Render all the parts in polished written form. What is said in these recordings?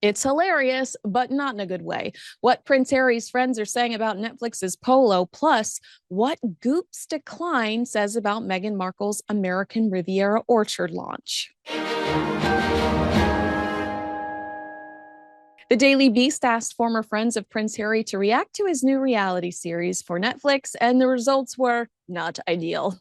It's hilarious, but not in a good way. What Prince Harry's friends are saying about Netflix's Polo, plus what Goop's decline says about Meghan Markle's American Riviera orchard launch. The Daily Beast asked former friends of Prince Harry to react to his new reality series for Netflix, and the results were not ideal.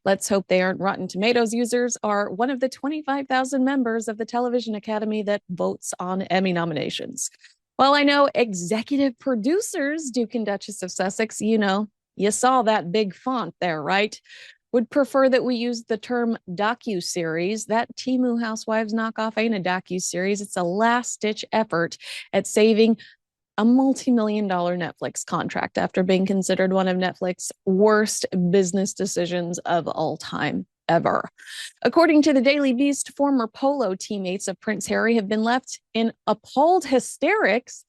Let's hope they aren't Rotten Tomatoes users or one of the 25,000 members of the Television Academy that votes on Emmy nominations. While I know executive producers, Duke and Duchess of Sussex, you saw that big font there, right? Would prefer that we use the term docu-series. That Temu Housewives knockoff ain't a docu-series. It's a last-ditch effort at saving a multi-million-dollar Netflix contract after being considered one of Netflix's worst business decisions of all time ever. According to the Daily Beast, former Polo teammates of Prince Harry have been left in appalled hysterics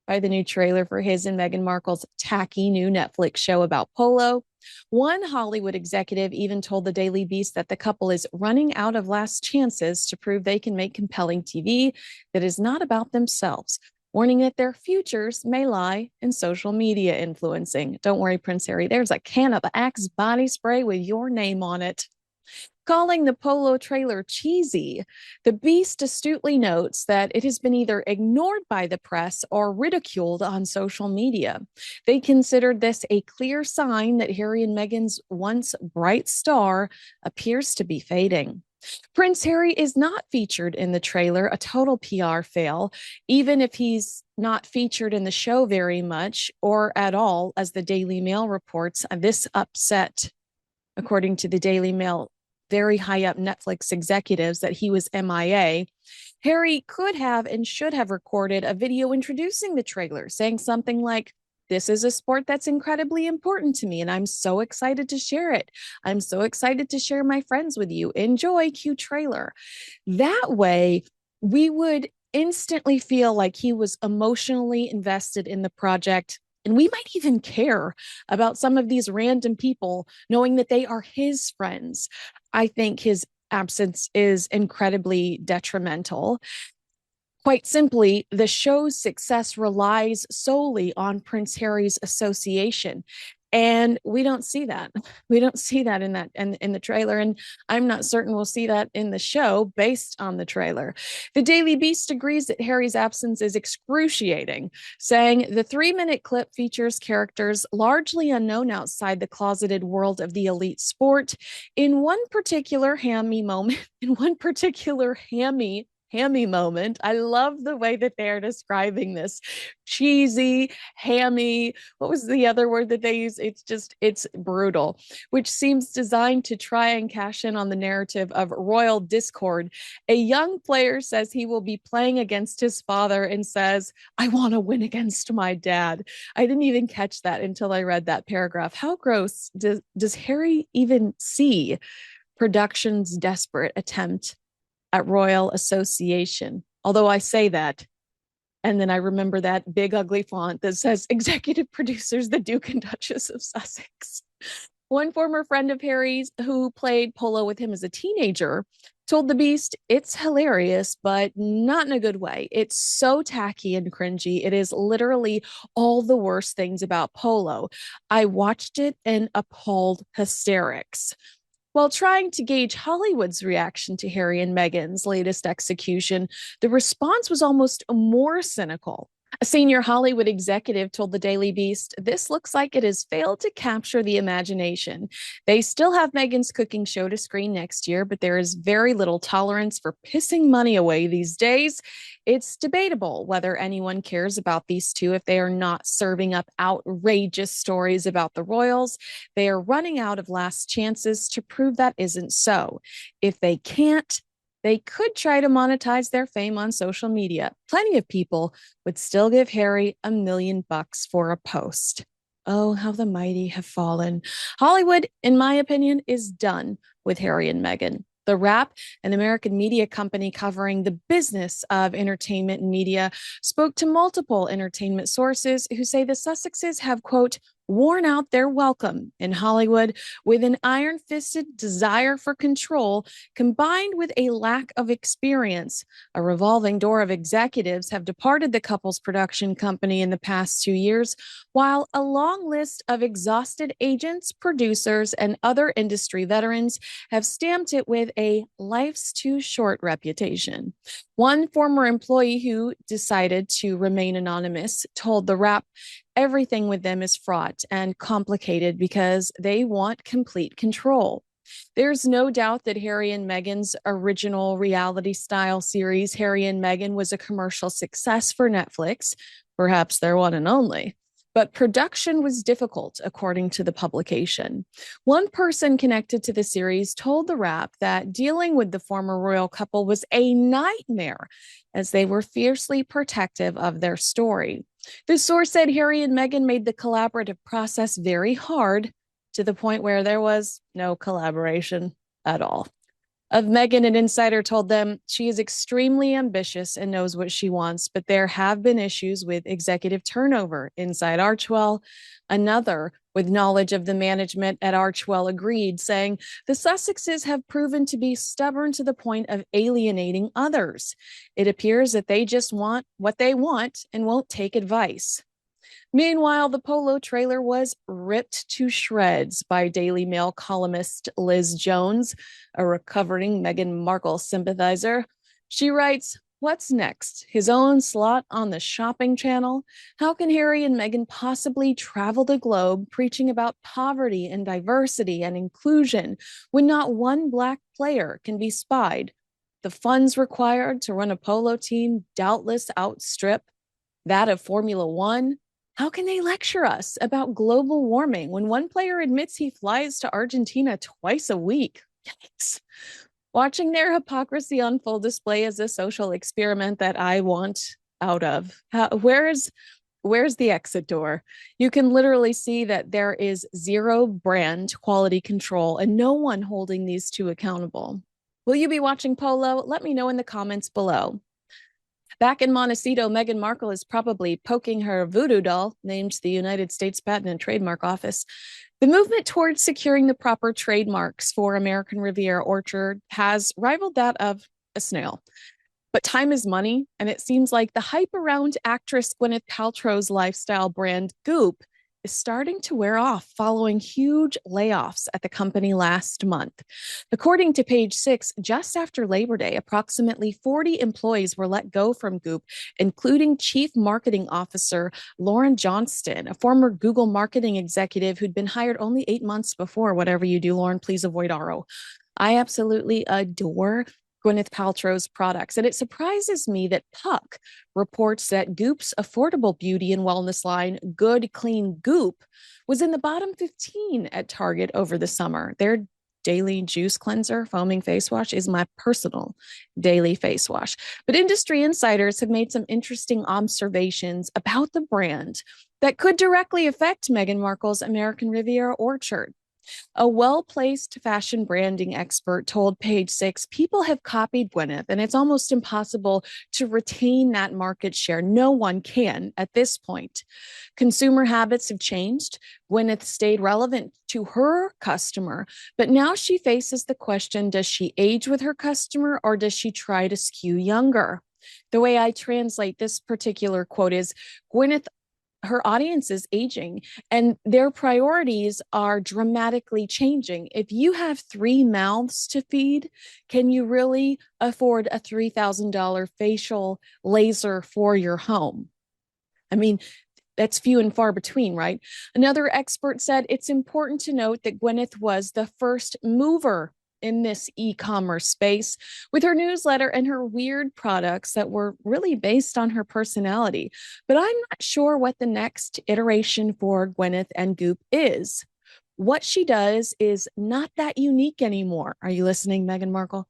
by the new trailer for his and Meghan Markle's tacky new Netflix show about Polo. One Hollywood executive even told the Daily Beast that the couple is running out of last chances to prove they can make compelling TV that is not about themselves, warning that their futures may lie in social media influencing. Don't worry, Prince Harry, there's a can of Axe body spray with your name on it. Calling the Polo trailer cheesy, the Beast astutely notes that it has been either ignored by the press or ridiculed on social media. They considered this a clear sign that Harry and Meghan's once bright star appears to be fading. Prince Harry is not featured in the trailer, a total PR fail, even if he's not featured in the show very much or at all, as the Daily Mail reports. This upset, according to the Daily Mail, very high up Netflix executives that he was MIA. Harry could have and should have recorded a video introducing the trailer, saying something like, "This is a sport that's incredibly important to me, and I'm so excited to share it. I'm so excited to share my friends with you. Enjoy, cue trailer." That way, we would instantly feel like he was emotionally invested in the project. And we might even care about some of these random people, knowing that they are his friends. I think his absence is incredibly detrimental. Quite simply, the show's success relies solely on Prince Harry's association. And we don't see that. We don't see that in the trailer. And I'm not certain we'll see that in the show based on the trailer. The Daily Beast agrees that Harry's absence is excruciating, saying the 3-minute clip features characters largely unknown outside the closeted world of the elite sport. In one particular hammy moment, hammy moment. I love the way that they're describing this. Cheesy, hammy. What was the other word that they use? It's brutal, which seems designed to try and cash in on the narrative of royal discord. A young player says he will be playing against his father and says, "I want to win against my dad." I didn't even catch that until I read that paragraph. How gross does Harry even see production's desperate attempt at royal association? Although I say that, and then I remember that big ugly font that says executive producers, the Duke and Duchess of Sussex. One former friend of Harry's who played Polo with him as a teenager told the Beast, "It's hilarious, but not in a good way. It's so tacky and cringy. It is literally all the worst things about Polo. I watched it in appalled hysterics." While trying to gauge Hollywood's reaction to Harry and Meghan's latest execution, the response was almost more cynical. A senior Hollywood executive told the Daily Beast, "This looks like it has failed to capture the imagination. They still have Meghan's cooking show to screen next year, but there is very little tolerance for pissing money away these days. It's debatable whether anyone cares about these two if they are not serving up outrageous stories about the royals. They are running out of last chances to prove that isn't so. If they can't, they could try to monetize their fame on social media. Plenty of people would still give Harry $1 million for a post." Oh, how the mighty have fallen. Hollywood, in my opinion, is done with Harry and Meghan. The Wrap, an American media company covering the business of entertainment and media, spoke to multiple entertainment sources who say the Sussexes have, quote, worn out their welcome in Hollywood with an iron fisted desire for control combined with a lack of experience. A revolving door of executives have departed the couple's production company in the past 2 years, while a long list of exhausted agents, producers, and other industry veterans have stamped it with a life's too short reputation. One former employee who decided to remain anonymous told the Wrap everything with them is fraught and complicated because they want complete control. There's no doubt that Harry and Meghan's original reality style series, Harry and Meghan, was a commercial success for Netflix, perhaps their one and only. But production was difficult, according to the publication. One person connected to the series told The Wrap that dealing with the former royal couple was a nightmare, as they were fiercely protective of their story. The source said Harry and Meghan made the collaborative process very hard, to the point where there was no collaboration at all. Of Meghan, an insider told them she is extremely ambitious and knows what she wants, but there have been issues with executive turnover inside Archewell. Another with knowledge of the management at Archewell agreed, saying the Sussexes have proven to be stubborn to the point of alienating others. It appears that they just want what they want and won't take advice. Meanwhile, the Polo trailer was ripped to shreds by Daily Mail columnist Liz Jones, a recovering Meghan Markle sympathizer. She writes, "What's next? His own slot on the shopping channel? How can Harry and Meghan possibly travel the globe preaching about poverty and diversity and inclusion when not one Black player can be spied? The funds required to run a polo team doubtless outstrip that of Formula One. How can they lecture us about global warming when one player admits he flies to Argentina twice a week? Yikes." Watching their hypocrisy on full display is a social experiment that I want out of. Where's the exit door? You can literally see that there is zero brand quality control and no one holding these two accountable. Will you be watching Polo? Let me know in the comments below. Back in Montecito, Meghan Markle is probably poking her voodoo doll, named the United States Patent and Trademark Office. The movement towards securing the proper trademarks for American Riviera orchard has rivaled that of a snail. But time is money, and it seems like the hype around actress Gwyneth Paltrow's lifestyle brand Goop is starting to wear off following huge layoffs at the company last month. According to Page 6, just after Labor Day, approximately 40 employees were let go from Goop, including Chief Marketing Officer Lauren Johnston, a former Google marketing executive who'd been hired only 8 months before. Whatever you do, Lauren, please avoid RO. I absolutely adore Gwyneth Paltrow's products. And it surprises me that Puck reports that Goop's affordable beauty and wellness line, Good Clean Goop, was in the bottom 15 at Target over the summer. Their daily juice cleanser foaming face wash is my personal daily face wash. But industry insiders have made some interesting observations about the brand that could directly affect Meghan Markle's American Riviera orchard. A well-placed fashion branding expert told Page 6, people have copied Gwyneth, and it's almost impossible to retain that market share. No one can at this point. Consumer habits have changed. Gwyneth stayed relevant to her customer, but now she faces the question, does she age with her customer or does she try to skew younger? The way I translate this particular quote is, Gwyneth, her audience is aging and their priorities are dramatically changing. If you have 3 mouths to feed, can you really afford a $3,000 facial laser for your home? I mean, that's few and far between, right? Another expert said it's important to note that Gwyneth was the first mover in this e-commerce space with her newsletter and her weird products that were really based on her personality. But I'm not sure what the next iteration for Gwyneth and Goop is. What she does is not that unique anymore. Are you listening, Meghan Markle?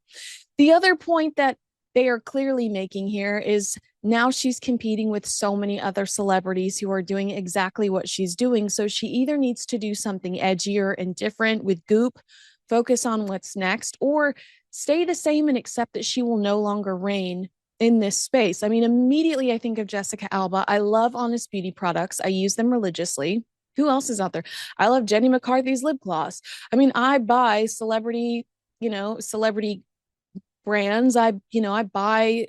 The other point that they are clearly making here is now she's competing with so many other celebrities who are doing exactly what she's doing. So she either needs to do something edgier and different with Goop, focus on what's next, or stay the same and accept that she will no longer reign in this space. I mean, immediately I think of Jessica Alba. I love Honest Beauty products. I use them religiously. Who else is out there? I love Jenny McCarthy's lip gloss. I mean, I buy celebrity, celebrity brands. I buy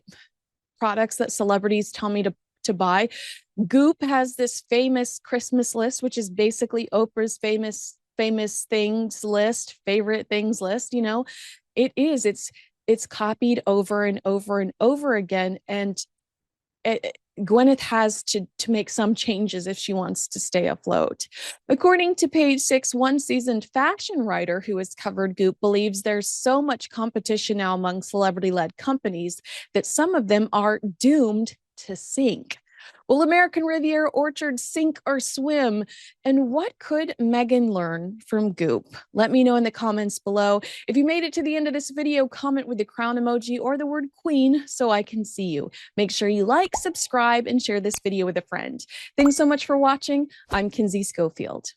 products that celebrities tell me to buy. Goop has this famous Christmas list, which is basically Oprah's famous things list, favorite things list. It's copied over and over and over again, and Gwyneth has to make some changes if she wants to stay afloat. According to Page Six, one seasoned fashion writer who has covered Goop believes there's so much competition now among celebrity-led companies that some of them are doomed to sink. Will American Riviera Orchard sink or swim? And what could Meghan learn from Goop? Let me know in the comments below. If you made it to the end of this video, comment with the crown emoji or the word queen so I can see you. Make sure you like, subscribe, and share this video with a friend. Thanks so much for watching. I'm Kinsey Schofield.